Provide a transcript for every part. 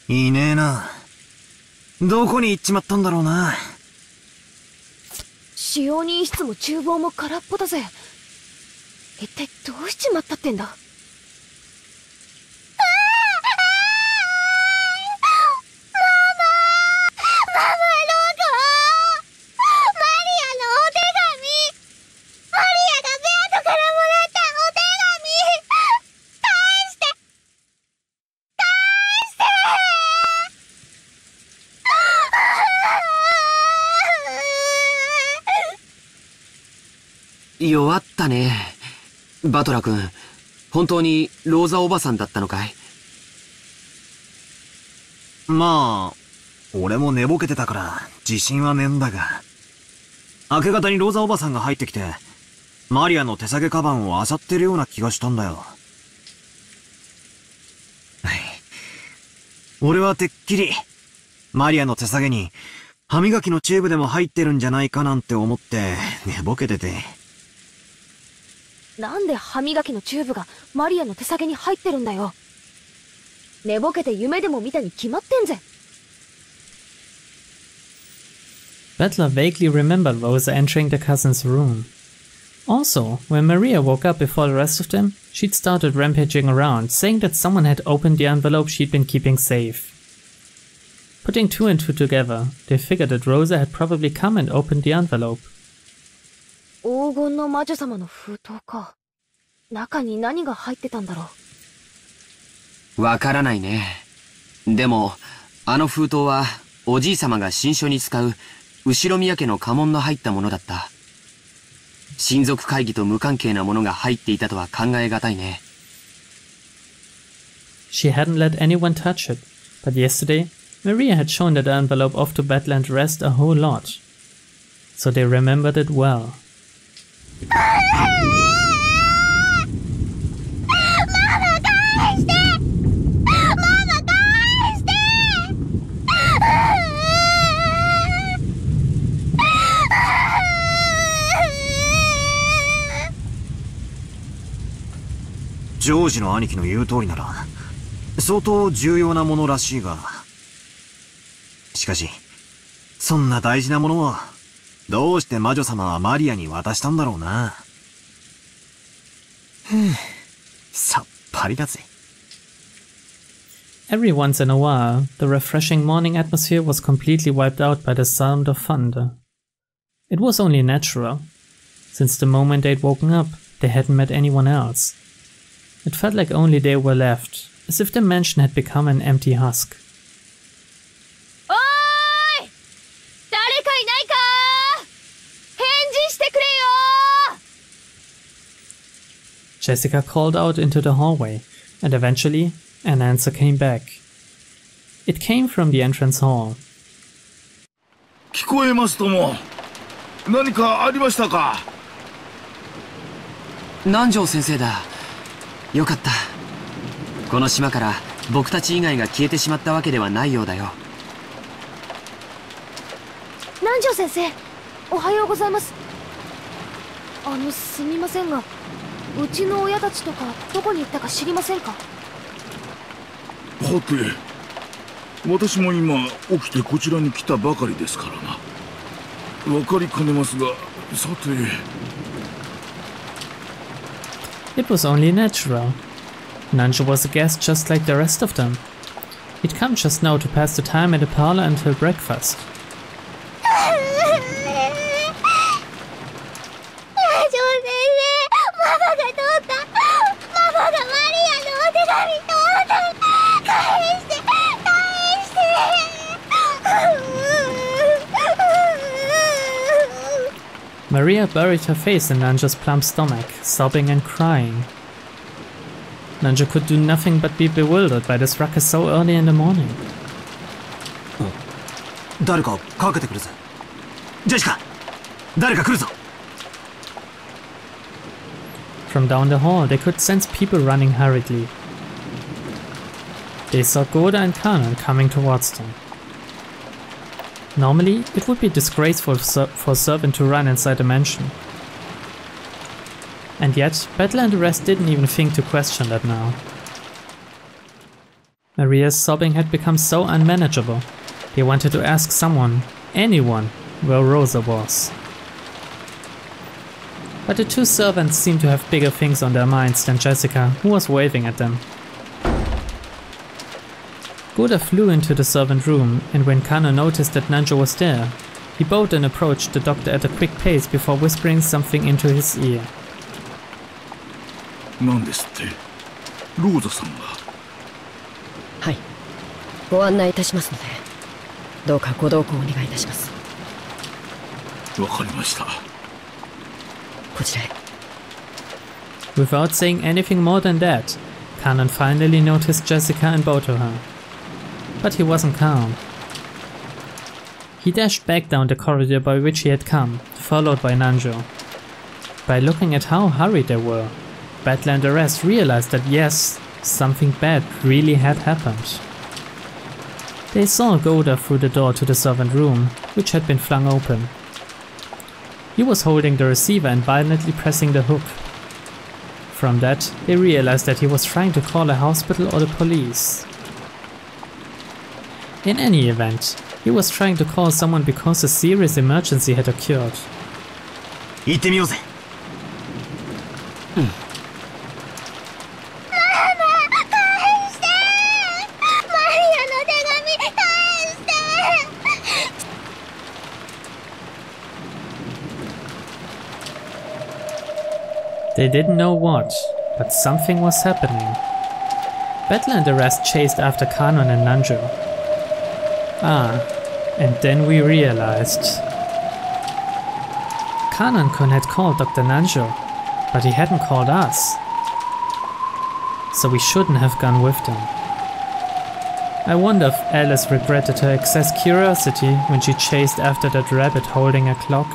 いねえな。どこに行っちまったんだろうな。使用人室も厨房も空っぽだぜ。一体どうしちまったってんだ。弱ったね。バトラ君、本当にローザおばさんだったのかい？まあ、俺も寝ぼけてたから自信はねえんだが。明け方にローザおばさんが入ってきて、マリアの手提げカバンを漁ってるような気がしたんだよ。はい。俺はてっきり、マリアの手提げに歯磨きのチューブでも入ってるんじゃないかなんて思って寝ぼけてて。なんで歯磨きのチューブがマリアの手提げに入ってるんだよ。寝ぼけて夢でも見たに決まってんぜ。Butler vaguely remembered Rosa entering the cousin's room. Also, when Maria woke up before the rest of them, she'd started rampaging around, saying that someone had opened the envelope she'd been keeping safe. Putting two and two together, they figured that Rosa had probably come and opened the envelope. 黄金の魔女様の封筒か。中に何が入ってたんだろう。わからないね。でも、あの封筒はおじいさまが新書に使う後宮家の家紋の入ったものだった。親族会議と無関係なものが入っていたとは考えがたいね。She hadn't let anyone touch it, but yesterday, Maria had shown that envelope off to Butler and Rest a whole lot. So they remembered it well. ジョージの兄貴の言う通りなら、相当重要なものらしいが。しかし、そんな大事なものを、どうして魔女様はマリアに渡したんだろうな。さっぱりだぜ。Every once in a while, the refreshing morning atmosphere was completely wiped out by the sound of thunder. It was only natural. Since the moment they'd woken up, they hadn't met anyone else. It felt like only they were left, as if the mansion had become an empty husk. Jessica called out into the hallway, and eventually, an answer came back. It came from the entrance hall. 聞こえますとも。何かありましたか？南條先生だ。よかった。この島から僕たち以外が消えてしまったわけではないようだよ。南條先生、おはようございます。すみませんが、うちの親たちとかどこに行ったか知りませんか？はて、私も今起きてこちらに来たばかりですからな。わかりかねますが、さて。It was only natural. Nanjo was a guest just like the rest of them. He'd come just now to pass the time in the parlor until breakfast. Maria buried her face in Nanjo's plump stomach, sobbing and crying. Nanjo could do nothing but be bewildered by this ruckus so early in the morning. 誰かかけてくるぜ。ジェシカ、誰か来るぞ。From down the hall, they could sense people running hurriedly. They saw Goda and Kanan coming towards them. Normally, it would be disgraceful for a servant to run inside the mansion. And yet, Butler and the rest didn't even think to question that now. Maria's sobbing had become so unmanageable. He wanted to ask someone, anyone, where Rosa was. But the two servants seemed to have bigger things on their minds than Jessica, who was waving at them. Goda flew into the servant room, and when Kano noticed that Nanjo was there, he bowed and approached the doctor at a quick pace before whispering something into his ear. 何ですってローザさんが。はい、ご案内いたしますので、どうかご同行お願いいたします。わかりました。こちらへ。Without saying anything more than that, Kanon finally noticed Jessica and bowed to her. But he wasn't calm. He dashed back down the corridor by which he had come, followed by Nanjo. By looking at how hurried they were, Battler and the rest realized that yes, something bad really had happened. They saw Goda through the door to the servant room, which had been flung open. He was holding the receiver and violently pressing the hook. From that, they realized that he was trying to call a hospital or the police. In any event, he was trying to call someone because a serious emergency had occurred. 行ってみようぜ。They didn't know what, but something was happening. Battler and the rest chased after Kanon and Nanjo. Ah, and then we realized. Kanon-kun had called Dr. Nanjo, but he hadn't called us. So we shouldn't have gone with them. I wonder if Alice regretted her excess curiosity when she chased after that rabbit holding a clock.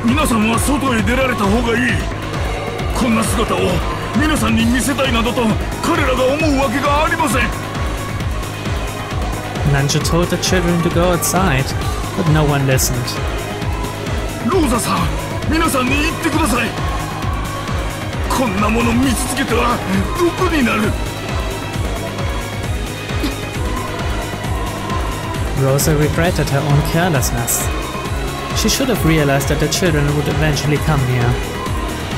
皆さんは外へ出られた方がいい。こんな姿を皆さんに見せたいなどと彼らが思うわけがありません。Nanjo told the children to go outside, but no one listened. ローザさん、皆さんに言ってください。こんなもの見続けては毒になる。Rosa regretted her own carelessness. She should have realized that the children would eventually come here.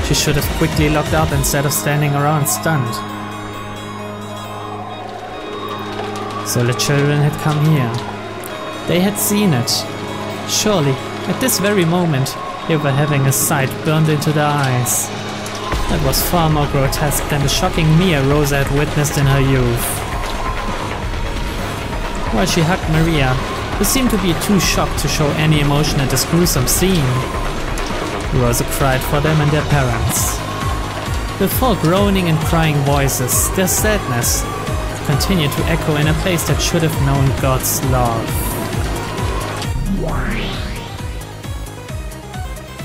She should have quickly locked up instead of standing around stunned. So the children had come here. They had seen it. Surely, at this very moment, they were having a sight burned into their eyes. That was far more grotesque than the shocking Mia Rosa had witnessed in her youth. While she hugged Maria, who seemed to be too shocked to show any emotion at this gruesome scene, Rosa cried for them and their parents. With full groaning and crying voices, their sadness continued to echo in a place that should have known God's love.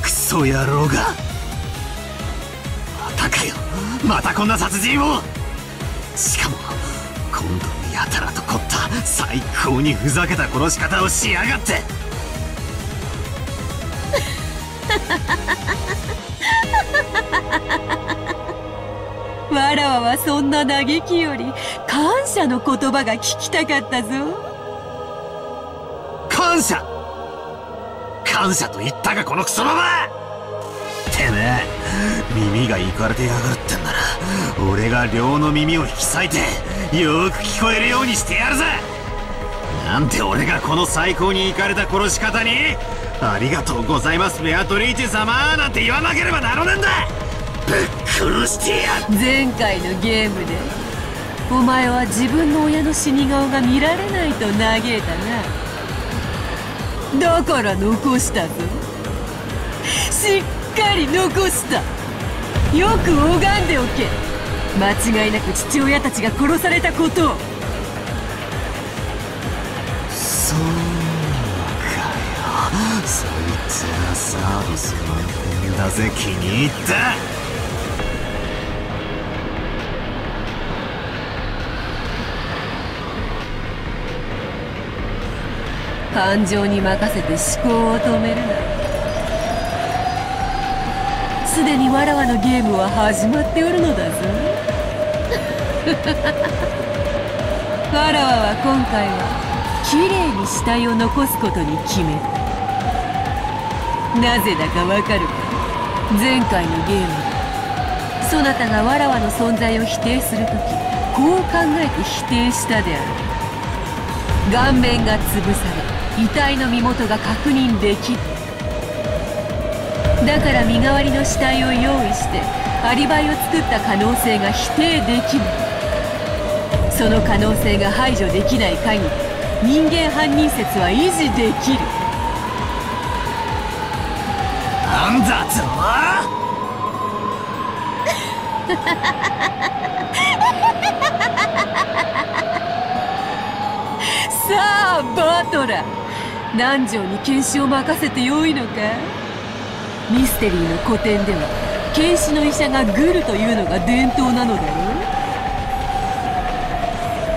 クソ野郎が。またかよ。またこんな殺人を。しかも今度やたらと凝った最高にふざけた殺し方をしやがって。わらわはそんな嘆きより感謝の言葉が聞きたかったぞ。感謝と言ったかこのクソババア。てめえ耳がいかれてやがるってんなら俺が両の耳を引き裂いてよーく聞こえるようにしてやるぜ。なんて俺がこの最高にいかれた殺し方にありがとうございますベアトリーチェ様なんて言わなければならねえんだ。ぶっ殺してやる。前回のゲームでお前は自分の親の死に顔が見られないと嘆いたな。だから残したぞ。しっかり残した。よく拝んでおけ。間違いなく父親たちが殺されたことを。そうかよ、そいつはサービス満点だぜ。気に入った。感情に任せて思考を止めるな。すでにわらわのゲームは始まっておるのだぞ。わらわは今回はきれいに死体を残すことに決めた。なぜだかわかるか。前回のゲームでそなたがわらわの存在を否定するときこう考えて否定したである。顔面が潰され遺体の身元が確認できる。だから身代わりの死体を用意してアリバイを作った可能性が否定できない。その可能性が排除できない限り人間犯人説は維持できる。なんだと。さあバトラ、南條に検視を任せてよいのか。ミステリーの古典では検視の医者がグルというのが伝統なのだろ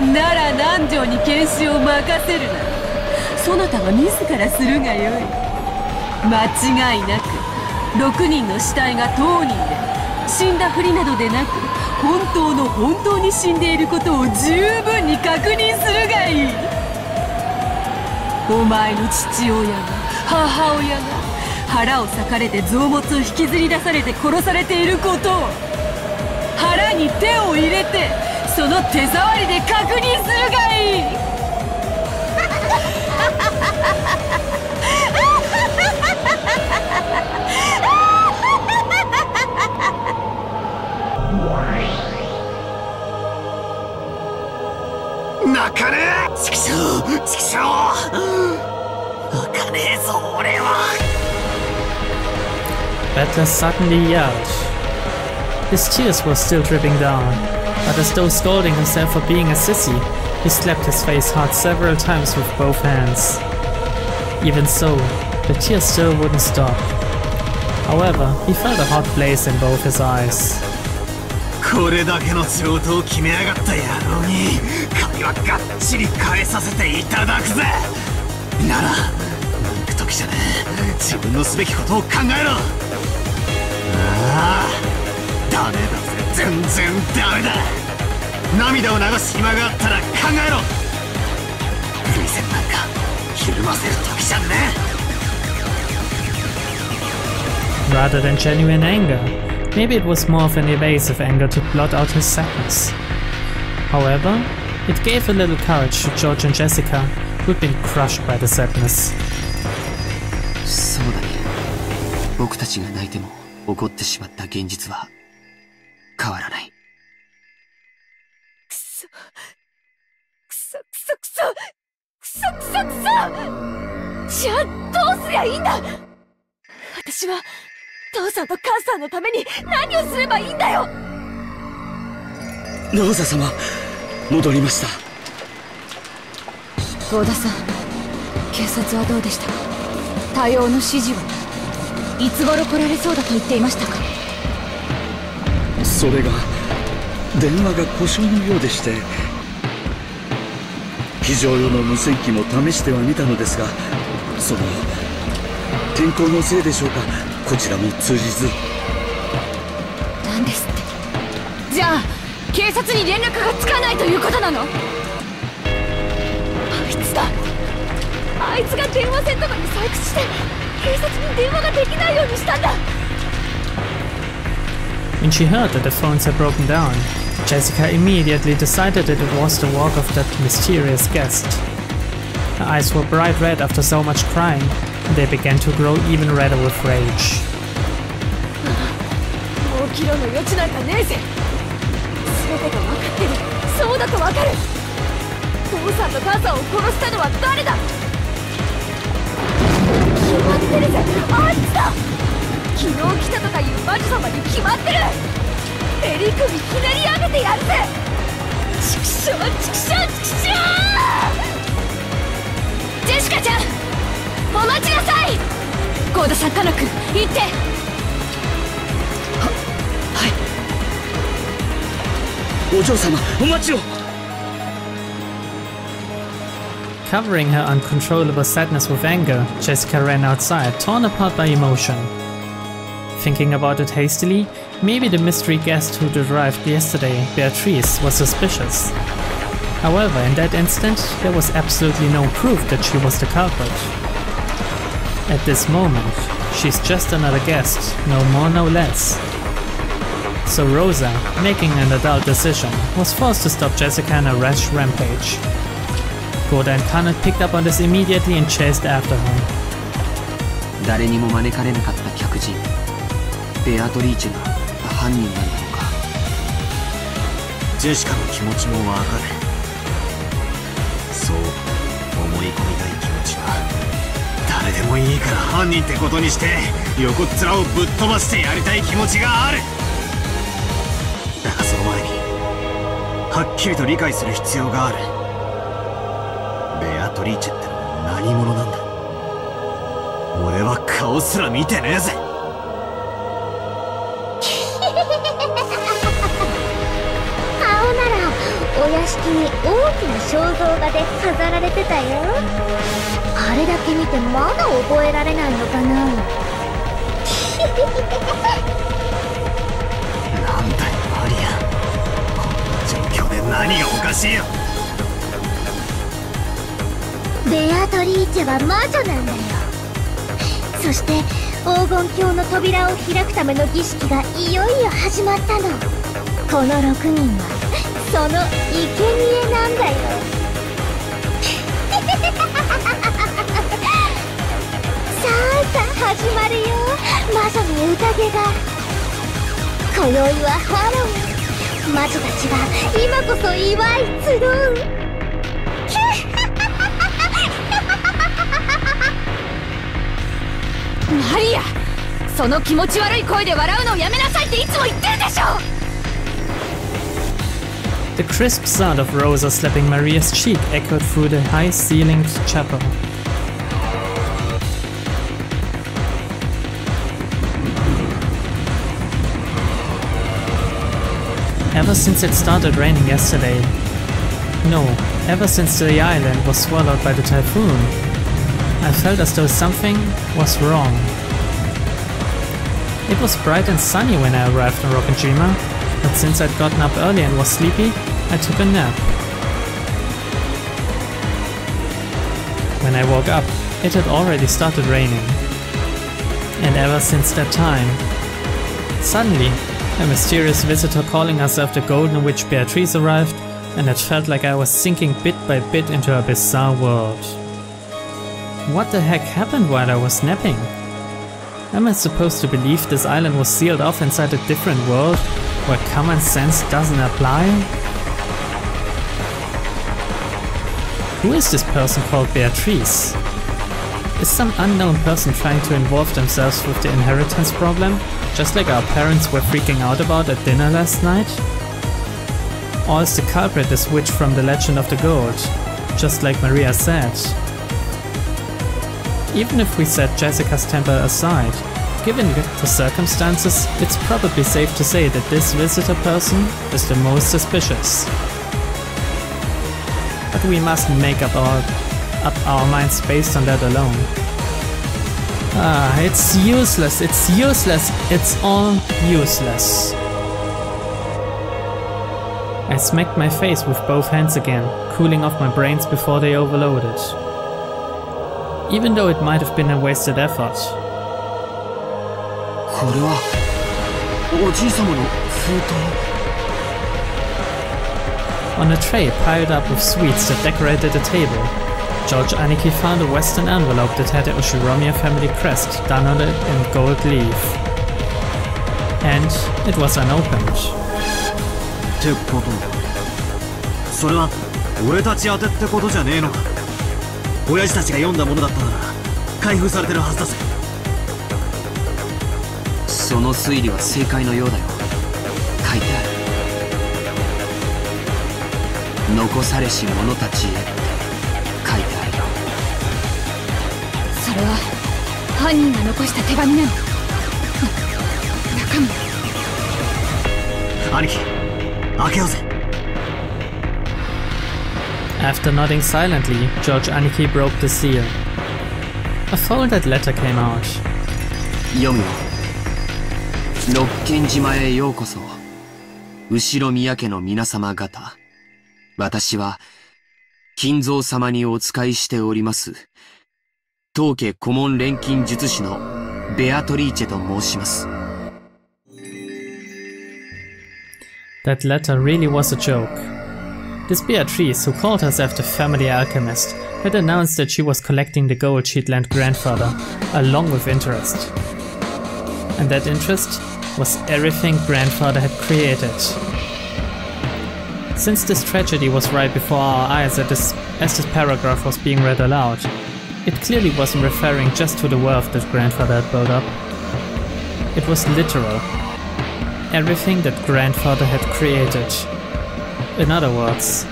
う。なら南條に検視を任せるな。そなたが自らするがよい。間違いなく6人の死体が当人で死んだふりなどでなく本当に死んでいることを十分に確認するがいい。お前の父親が母親が腹を裂かれて臓物を引きずり出されて殺されていることを腹に手を入れてその手触りで確認するがいい。泣かねえ。チキショー泣かねえぞ俺は。Butler suddenly yelled. His tears were still dripping down, but as though scolding himself for being a sissy, he slapped his face hard several times with both hands. Even so, the tears still wouldn't stop. However, he felt a hot blaze in both his eyes. これだけの仕事を決めやがった野郎に髪はがっちり返させていただくぜ。なら泣く時じゃねえ。自分のすべきことを考えろ。ああダメだぜ。全然ダメだ。涙を流す暇があったら考えろ。涙腺なんかひるませる時じゃねえ。 Rather than genuine anger, maybe it was more of an evasive anger to blot out his sadness. However, it gave a little courage to George and Jessica, who'd been crushed by the sadness. そうだね。僕たちが泣いても起こってしまった現実は変わらない。くそくそくそくそくそくそくそ。じゃあどうすりゃいいんだ。私は父さんと母さんのために何をすればいいんだよ。ローザ様、戻りました。合田さん、警察はどうでしたか。対応の指示はいつ頃来られそうだと言っていましたか。それが電話が故障のようでして。非常用の無線機も試してはみたのですが、その天候のせいでしょうか、こちらも通じず。なんですって。じゃあ警察に連絡がつかないということなの？あいつだ。あいつが電話線とかに採掘して警察に電話ができないようにしたんだ。 When she heard that the phones had broken down, Jessica immediately decided that it was the work of that mysterious guest. Her eyes were bright red after so much crying, and they began to grow even redder with rage. もう議論の余地なんかねえぜ。全てが分かってる。そうだと分かる。父さんと母さんを殺したのは誰だ？決まってるぜ。あいつだ。昨日来たとかいう魔女様に決まってる。襟首ひねり上げてやるぜ。チクショーチクショーチクショー。ジェシカちゃん、お待ちなさい。ゴーダさん、カノ君、行って。はい。お嬢様、お待ちを。Covering her uncontrollable sadness with anger, Jessica ran outside, torn apart by emotion. Thinking about it hastily, maybe the mystery guest who'd arrived yesterday, Beatrice, was suspicious. However, in that instant, there was absolutely no proof that she was the culprit. At this moment, she's just another guest, no more no less. So Rosa, making an adult decision, was forced to stop Jessica in a rash rampage. Goda and Kanat picked up on this immediately and chased after her. 誰にも招かれなかった客人、ベアトリーチェが犯人なんだろうか。ジェシカの気持ちもわかる。そう思い込みたい気持ちは誰でもいいから犯人ってことにして横っ面をぶっ飛ばしてやりたい気持ちがある。だがその前にはっきりと理解する必要がある。ベアトリーチェってのは何者なんだ。俺は顔すら見てねえぜ。顔ならお屋敷に大きな肖像画で飾られてたよ。あれだけ見てまだ覚えられないのかな。なんだよマリア、こんな状況で何がおかしいよ。ベアトリーチェは魔女なんだよ。そして黄金鏡の扉を開くための儀式がいよいよ始まったの。この6人はその生贄なんだよ。さあ始まるよ、魔女の宴が。今宵はハロウィン。魔女たちが今こそ祝い集う。マリア、その気持ち悪い声で笑うのをやめなさいっていつも言ってるでしょ。 The crisp sound of Rosa slapping Maria's cheek echoed through the high-ceilinged chapel. Ever since it started raining yesterday, no, ever since the island was swallowed by the typhoon, I felt as though something was wrong. It was bright and sunny when I arrived in Rokujima, but since I'd gotten up early and was sleepy, I took a nap. When I woke up, it had already started raining. And ever since that time, suddenly, a mysterious visitor calling herself the Golden Witch Beatrice arrived, and it felt like I was sinking bit by bit into a bizarre world. What the heck happened while I was napping? Am I supposed to believe this island was sealed off inside a different world, where common sense doesn't apply? Who is this person called Beatrice? Is some unknown person trying to involve themselves with the inheritance problem, just like our parents were freaking out about at dinner last night? Or is the culprit this witch from the Legend of the Gold, just like Maria said? Even if we set Jessica's temper aside, given the circumstances, it's probably safe to say that this visitor person is the most suspicious. but we mustn't make up our minds based on that alone. It's useless, it's useless, it's all useless. I smacked my face with both hands again, cooling off my brains before they overloaded. Even though it might have been a wasted effort. On a tray piled up with sweets that decorated the table, George Aniki found a Western envelope that had a Ushiromiya family crest done on it in gold leaf. And it was unopened. ってこと？それは俺たち宛てってことじゃねえのか？親父たちが読んだものだったなら開封されてるはずだぜ。その推理は正解のようだよ。書いてある。残されし者たちへって書いてあるよ。それは犯人が残した手紙なの。中身。兄貴、開けようぜ。After nodding silently, George Aniki broke the seal. A folded letter came out. 読むよ。六軒島へようこそ。後ろ宮家の皆様方。私は、金蔵様にお仕えしております。当家顧問錬金術師のベアトリーチェと申します。That letter really was a joke. This Beatrice, who called herself the family alchemist, had announced that she was collecting the gold she'd lent grandfather, along with interest. And that interest was everything grandfather had created. Since this tragedy was right before our eyes as this paragraph was being read aloud, it clearly wasn't referring just to the wealth that grandfather had built up. It was literal. Everything that grandfather had created. In other words,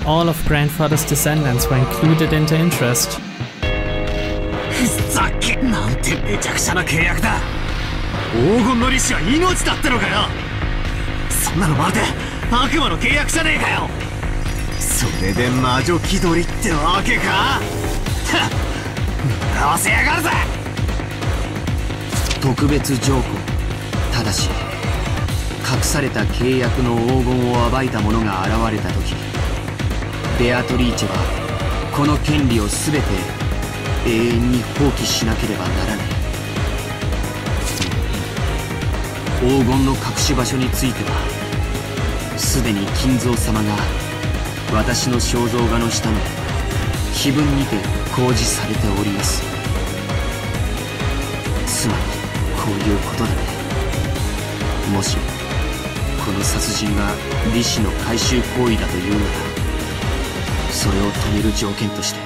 all of grandfather's descendants were included in the interest. ふざけなんてめちゃくちゃな契約だ。黄金の利子は命だってのかよ。そんなのまるで悪魔の契約じゃねえかよ。それで魔女気取りってわけか。合わせやがるぜ。特別条項。ただし隠された契約の黄金を暴いた者が現れた時、ベアトリーチェはこの権利を全て永遠に放棄しなければならない。黄金の隠し場所についてはすでに金蔵様が私の肖像画の下の碑文にて公示されております。つまりこういうことだね。もしこの殺人が利子の回収行為だというなら、それを止める条件として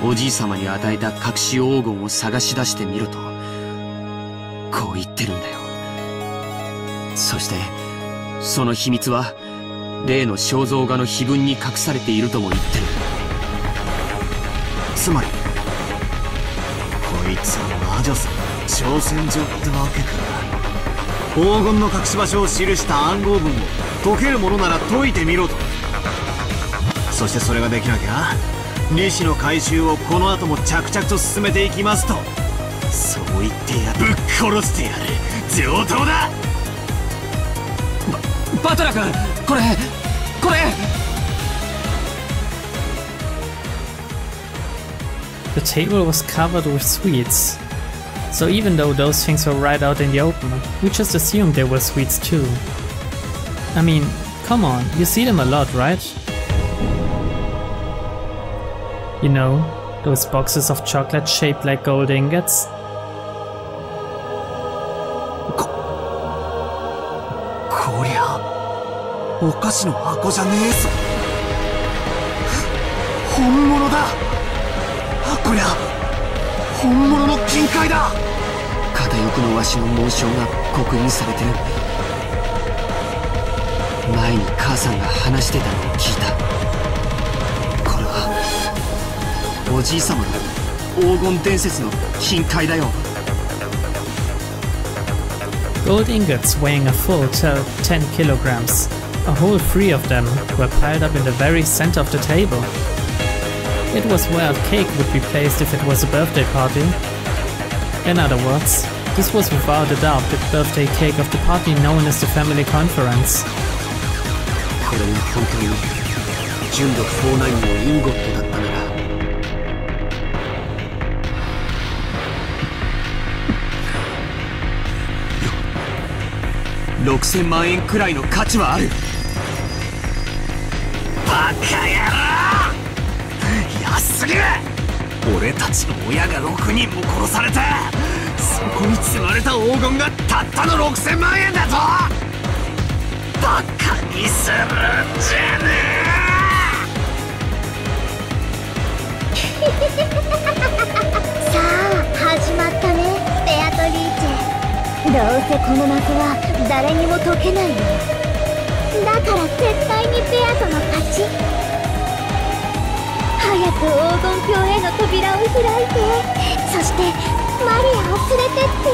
おじい様に与えた隠し黄金を探し出してみろとこう言ってるんだよ。そしてその秘密は例の肖像画の碑文に隠されているとも言ってる。つまりこいつは魔女さんの挑戦状ってわけか。黄金の隠し場所を記した暗号文を解けるものなら解いてみろと。そしてそれができなきゃ利子の回収をこの後も着々と進めていきますと、そう言ってやぶっ殺してやる上等だ。バトラ君、これThe table was covered with sweets. So even though those things were right out in the open, we just assumed they were sweets too. I mean, come on, you see them a lot, right? You know, those boxes of chocolate shaped like gold ingots? こりゃお菓子の箱じゃねえぞ。本物だ。こりゃ本物の金塊だ。片翼のわしの紋章が刻印されてる。前に母さんが話してたのを聞いた。これはおじい様の黄金伝説の金塊だよ。Gold ingots weighing a full 10 kilograms A whole 3 of them were piled up in the very center of the table. It was where a cake would be placed if it was a birthday party. In other words, this was without a doubt the birthday cake of the party known as the family conference. これが本当に純度49のインゴットだったなら6000万円くらいの価値はある。バカ野郎！安すぎる！俺たちの親が6人も殺されて、そこに積まれた黄金がたったの6000万円だと！バカにするんじゃねえ。さあ始まったね、ベアトリーチェ。どうせこの謎は誰にも解けないよ。だから絶対にベアとの勝ち。早く黄金鏡への扉を開いて、そしてマリアを連れてって。